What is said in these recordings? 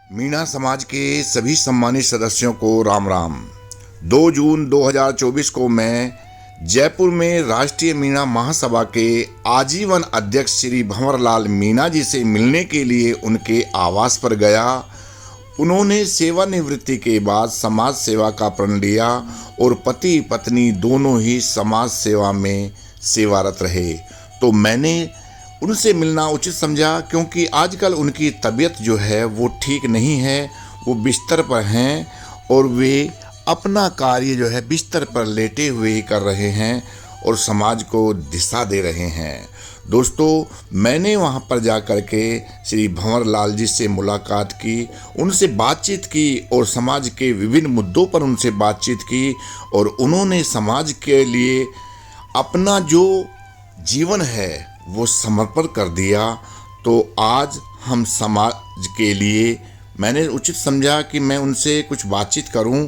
मीणा समाज के सभी सम्मानित सदस्यों को राम राम। 2 जून 2024 को मैं जयपुर में राष्ट्रीय मीणा महासभा के आजीवन अध्यक्ष श्री भंवरलाल मीणा जी से मिलने के लिए उनके आवास पर गया। उन्होंने सेवानिवृत्ति के बाद समाज सेवा का प्रण लिया और पति पत्नी दोनों ही समाज सेवा में सेवारत रहे। तो मैंने उनसे मिलना उचित समझा, क्योंकि आजकल उनकी तबीयत जो है वो ठीक नहीं है। वो बिस्तर पर हैं और वे अपना कार्य जो है बिस्तर पर लेटे हुए ही कर रहे हैं और समाज को दिशा दे रहे हैं। दोस्तों, मैंने वहां पर जा कर के श्री भंवरलाल जी से मुलाकात की, उनसे बातचीत की और समाज के विभिन्न मुद्दों पर उनसे बातचीत की और उन्होंने समाज के लिए अपना जो जीवन है वो समर्पण कर दिया। तो आज हम समाज के लिए मैंने उचित समझा कि मैं उनसे कुछ बातचीत करूं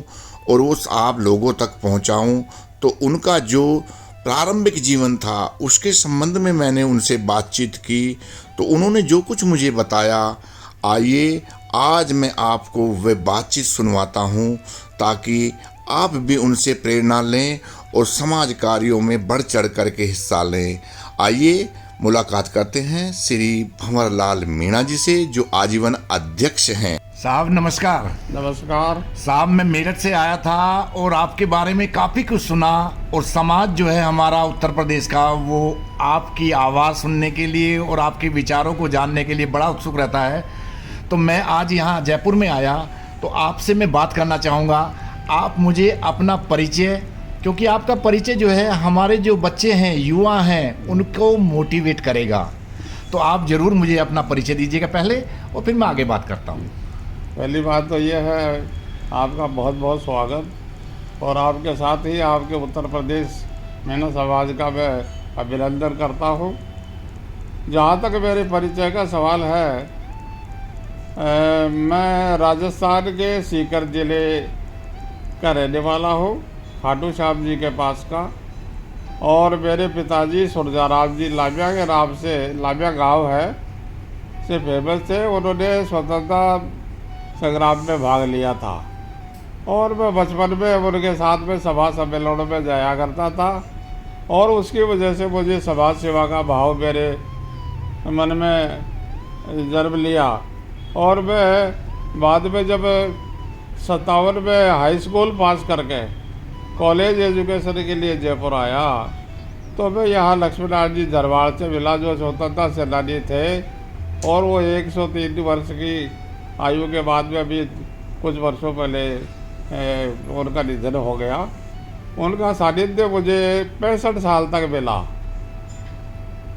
और उस आप लोगों तक पहुंचाऊं। तो उनका जो प्रारंभिक जीवन था उसके संबंध में मैंने उनसे बातचीत की, तो उन्होंने जो कुछ मुझे बताया, आइए आज मैं आपको वह बातचीत सुनवाता हूं, ताकि आप भी उनसे प्रेरणा लें और समाज कार्यों में बढ़ चढ़ कर के हिस्सा लें। आइए मुलाकात करते हैं श्री भंवरलाल मीणा जी से, जो आजीवन अध्यक्ष हैं। साहब नमस्कार। नमस्कार साहब, मैं मेरठ से आया था और आपके बारे में काफ़ी कुछ सुना, और समाज जो है हमारा उत्तर प्रदेश का वो आपकी आवाज़ सुनने के लिए और आपके विचारों को जानने के लिए बड़ा उत्सुक रहता है। तो मैं आज यहाँ जयपुर में आया तो आपसे मैं बात करना चाहूँगा। आप मुझे अपना परिचय, क्योंकि आपका परिचय जो है हमारे जो बच्चे हैं, युवा हैं, उनको मोटिवेट करेगा। तो आप ज़रूर मुझे अपना परिचय दीजिएगा पहले, और फिर मैं आगे बात करता हूँ। पहली बात तो ये है, आपका बहुत बहुत स्वागत, और आपके साथ ही आपके उत्तर प्रदेश मीणा समाज का मैं अभिनंदन करता हूँ। जहाँ तक मेरे परिचय का सवाल है, मैं राजस्थान के सीकर ज़िले का रहने वाला हूँ, खाटू श्याम जी के पास का। और मेरे पिताजी सुरजाराम जी लाबिया के नाम से, लाबिया गांव है, से फेमस थे। उन्होंने स्वतंत्रता संग्राम में भाग लिया था और मैं बचपन में उनके साथ में सभा सम्मेलनों में जाया करता था, और उसकी वजह से मुझे समाज सेवा का भाव मेरे मन में जन्म लिया। और मैं बाद में जब 57 में हाई स्कूल पास करके कॉलेज एजुकेशन के लिए जयपुर आया, तो मैं यहाँ लक्ष्मीनारायण जी दरबार से मिला, जो स्वतंत्रता सेनानी थे, और वो 103 वर्ष की आयु के बाद में अभी कुछ वर्षों पहले उनका निधन हो गया। उनका सानिध्य मुझे 65 साल तक मिला।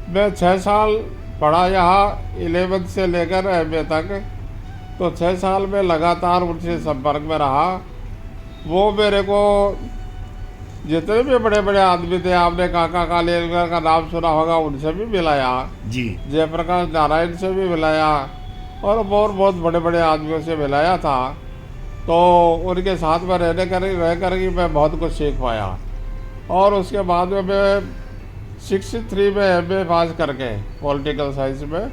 मैं 6 साल पढ़ा यहाँ 11th से लेकर MA तक, तो 6 साल में लगातार उनसे संपर्क में रहा। वो मेरे को जितने भी बड़े बड़े आदमी थे, आपने काका कालेलकर का नाम सुना होगा, उनसे भी मिलाया जी, जयप्रकाश नारायण से भी मिलाया, और बहुत बड़े बड़े आदमियों से मिलाया था। तो उनके साथ में रह कर ही मैं बहुत कुछ सीख पाया। और उसके बाद में मैं 63 में MA पास करके पॉलिटिकल साइंस में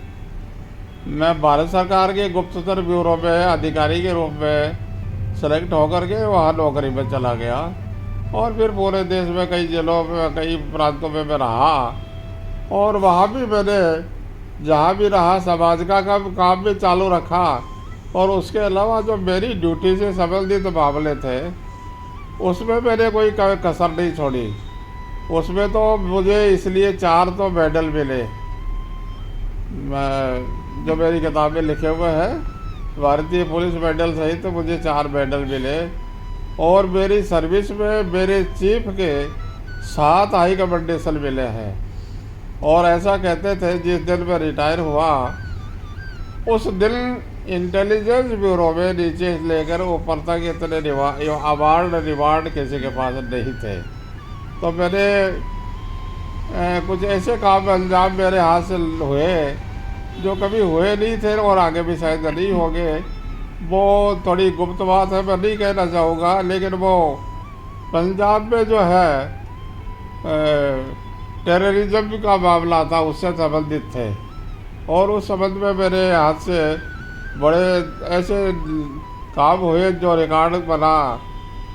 मैं भारत सरकार के गुप्तचर ब्यूरो में अधिकारी के रूप में सेलेक्ट होकर के वहाँ नौकरी में चला गया। और फिर पूरे देश में कई जिलों में, कई प्रांतों में मैं रहा, और वहाँ भी मैंने जहाँ भी रहा समाज का काम भी चालू रखा। और उसके अलावा जो मेरी ड्यूटी से संबंधित मामले थे उसमें मैंने कोई कसर नहीं छोड़ी। उसमें तो मुझे इसलिए 4 तो मेडल मिले, जो मेरी किताब में लिखे हुए हैं, भारतीय पुलिस मेडल सहित तो मुझे 4 मेडल मिले। और मेरी सर्विस में मेरे चीफ के 7 हाई कमेंडेशन मिले हैं। और ऐसा कहते थे, जिस दिन मैं रिटायर हुआ उस दिन इंटेलिजेंस ब्यूरो में नीचे लेकर ऊपर तक इतने अवार्ड रिवार्ड किसी के पास नहीं थे। तो मैंने कुछ ऐसे काम अंजाम मेरे हाथ से हुए जो कभी हुए नहीं थे और आगे भी शायद नहीं होंगे। वो थोड़ी गुप्त बात है, मैं नहीं कहना चाहूँगा, लेकिन वो पंजाब में जो है टेररिज्म का मामला था, उससे संबंधित थे। और उस संबंध में मेरे हाथ से बड़े ऐसे काम हुए जो रिकॉर्ड बना,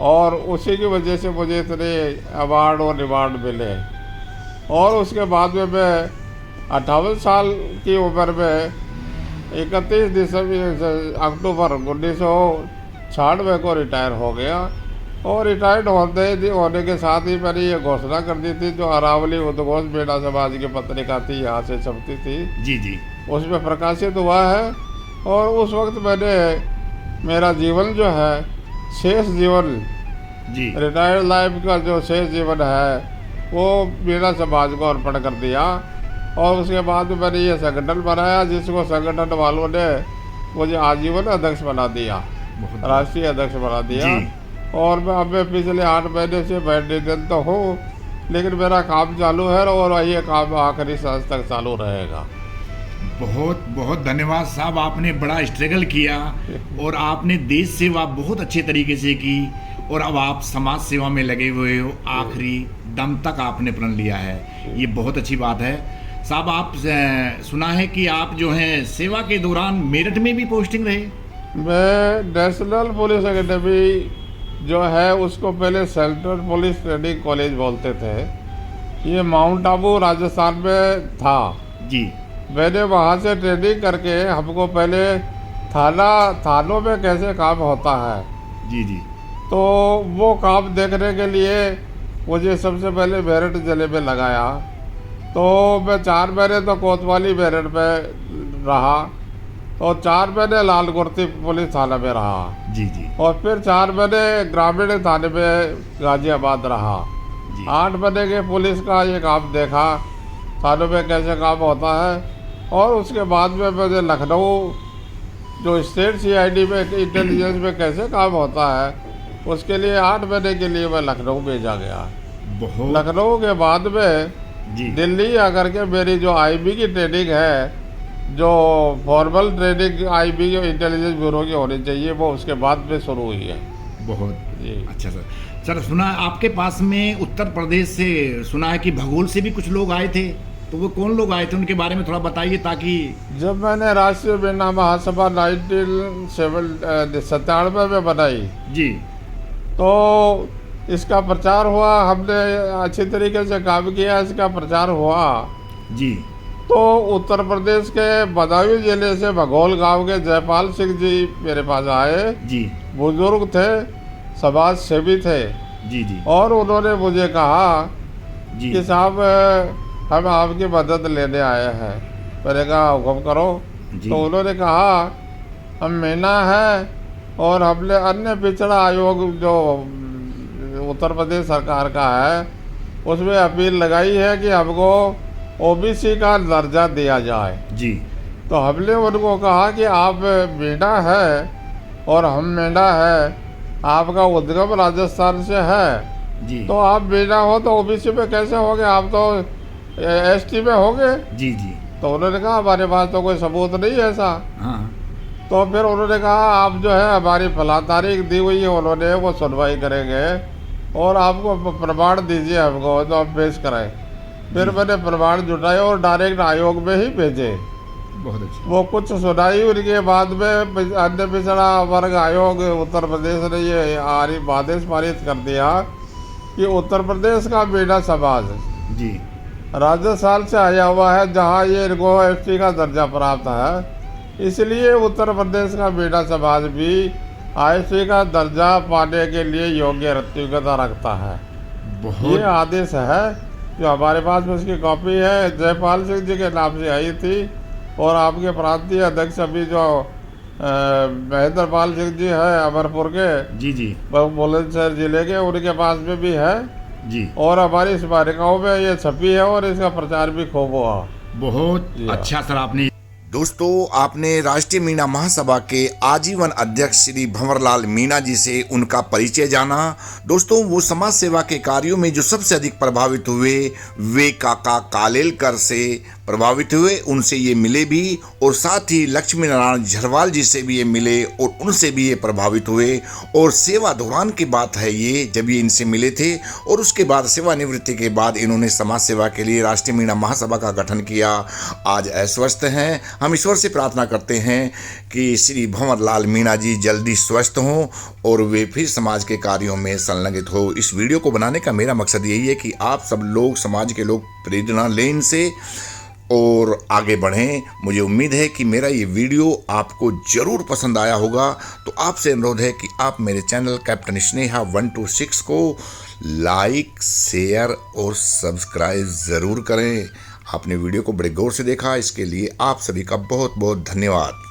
और उसी की वजह से मुझे इतने अवार्ड और रिवार्ड मिले। और उसके बाद में मैं 58 साल की उम्र में 31 अक्टूबर 1996 को रिटायर हो गया। और रिटायर्ड होने के साथ ही मैंने ये घोषणा कर दी थी, जो अरावली उद्घोष बेड़ा समाज की पत्रिका थी, यहाँ से छपती थी, जी जी, उसमें प्रकाशित हुआ है। और उस वक्त मैंने मेरा जीवन जो है, शेष जीवन, जी रिटायर्ड लाइफ का जो शेष जीवन है, वो बेड़ा समाज को अर्पण कर दिया। और उसके बाद मैंने ये संगठन बनाया, जिसको संगठन वालों ने मुझे आजीवन अध्यक्ष बना दिया, बहुत राष्ट्रीय अध्यक्ष बना दिया। जी। और मैं अब पिछले 8 महीने से बैडमिंटन तो हूँ, लेकिन मेरा काम चालू है और ये काम आखिरी सांस तक चालू रहेगा। बहुत बहुत धन्यवाद साहब, आपने बड़ा स्ट्रगल किया और आपने देश सेवा बहुत अच्छे तरीके से की, और अब आप समाज सेवा में लगे हुए हो, आखिरी दम तक आपने प्रण लिया है, ये बहुत अच्छी बात है साहब। आप सुना है कि आप जो हैं सेवा के दौरान मेरठ में भी पोस्टिंग रहे। मैं नेशनल पुलिस अकेडमी जो है, उसको पहले सेंट्रल पुलिस ट्रेनिंग कॉलेज बोलते थे, ये माउंट आबू राजस्थान में था जी। मैंने वहाँ से ट्रेनिंग करके, हमको पहले थानों में कैसे काम होता है, जी जी, तो वो काम देखने के लिए मुझे सबसे पहले मेरठ जिले में लगाया। तो मैं 4 महीने तो कोतवाली मेरठ में रहा, और 4 महीने लाल कुर्ती पुलिस थाना में रहा, जी जी, और फिर 4 महीने ग्रामीण थाने में गाजियाबाद रहा। जी। 8 महीने के पुलिस का ये काम देखा, थानों में कैसे काम होता है। और उसके बाद में मुझे लखनऊ जो स्टेट CID में इंटेलिजेंस में कैसे काम होता है, उसके लिए 8 महीने के लिए मैं लखनऊ भेजा गया। बहुत लखनऊ के बाद में जी दिल्ली आकर के मेरी जो IB की ट्रेनिंग है, जो फॉर्मल ट्रेनिंग IB की इंटेलिजेंस ब्यूरो की होनी चाहिए, वो उसके बाद में शुरू हुई है। बहुत जी। अच्छा सर। सर सुना आपके पास में उत्तर प्रदेश से, सुना है कि भगोल से भी कुछ लोग आए थे, तो वो कौन लोग आए थे, उनके बारे में थोड़ा बताइए, ताकि जब मैंने राष्ट्रीय मीणा महासभा 1997 में बनाई, जी तो इसका प्रचार हुआ, हमने अच्छी तरीके से काम किया, इसका प्रचार हुआ। जी, तो उत्तर प्रदेश के बदायूं जिले से भगोल गांव के जयपाल सिंह जी मेरे पास आए। जी बुजुर्ग थे, समाज सेवी थे, जी, जी और उन्होंने मुझे कहा जी, कि साहब हम आपकी मदद लेने आए हैं। मैंने कहा हुक्म करो। जी। तो उन्होंने कहा हम मीना है, और हमने अन्य पिछड़ा आयोग जो उत्तर प्रदेश सरकार का है, उसमें अपील लगाई है कि हमको OBC का दर्जा दिया जाए। जी, तो हमने उनको कहा कि आप मीना है और हम मीना है, आपका उद्गम राजस्थान से है, जी, तो आप मीना हो तो OBC में कैसे होगे, आप तो ST में होगे। जी, जी, तो उन्होंने कहा हमारे पास तो कोई सबूत नहीं है ऐसा। हाँ, तो फिर उन्होंने कहा आप जो है हमारी फला तारीख दी हुई है, उन्होंने वो सुनवाई करेंगे और आपको प्रमाण दीजिए हमको, तो आप पेश कराएं। फिर मैंने प्रमाण जुटाए और डायरेक्ट आयोग में ही भेजे। बहुत अच्छा। वो कुछ सुनाई, उनके बाद में अन्य पिछड़ा वर्ग आयोग उत्तर प्रदेश ने ये आदेश पारित कर दिया कि उत्तर प्रदेश का मीणा समाज जी, राजस्थान से आया हुआ है, जहाँ ये इनको ST का दर्जा प्राप्त है, इसलिए उत्तर प्रदेश का मीणा समाज भी ST का दर्जा पाने के लिए योग्यता रखता है। ये बहुत आदेश है, जो हमारे पास में उसकी कॉपी है, जयपाल सिंह जी के नाम से आई थी। और आपके प्रांतीय अध्यक्ष अभी जो महेंद्र पाल सिंह जी है अमरपुर के, जी, जी, बुलंदशहर जिले के, उनके पास में भी है, जी, और हमारी स्मारिकाओं में ये छपी है, और इसका प्रचार भी खूब हुआ। बहुत जी हाँ। अच्छा सर आपने। दोस्तों, आपने राष्ट्रीय मीणा महासभा के आजीवन अध्यक्ष श्री भंवरलाल मीणा जी से उनका परिचय जाना। दोस्तों, वो समाज सेवा के कार्यों में जो सबसे अधिक प्रभावित हुए वे काका कालेलकर से प्रभावित हुए उनसे ये मिले भी, और साथ ही लक्ष्मी नारायण झरवाल जी से भी ये मिले और उनसे भी ये प्रभावित हुए। और सेवा दौरान की बात है ये, जब ये इनसे मिले थे और उसके बाद सेवानिवृत्ति के बाद इन्होंने समाज सेवा के लिए राष्ट्रीय मीणा महासभा का गठन किया। आज अस्वस्थ हैं। हम ईश्वर से प्रार्थना करते हैं कि श्री भंवर लाल मीणा जी जल्दी स्वस्थ हों और वे फिर समाज के कार्यों में संलग्नित हो। इस वीडियो को बनाने का मेरा मकसद यही है कि आप सब लोग, समाज के लोग प्रेरणा लें इनसे और आगे बढ़ें। मुझे उम्मीद है कि मेरा ये वीडियो आपको ज़रूर पसंद आया होगा। तो आपसे अनुरोध है कि आप मेरे चैनल कैप्टन स्नेहा 126 को लाइक, शेयर और सब्सक्राइब ज़रूर करें। आपने वीडियो को बड़े गौर से देखा, इसके लिए आप सभी का बहुत बहुत धन्यवाद।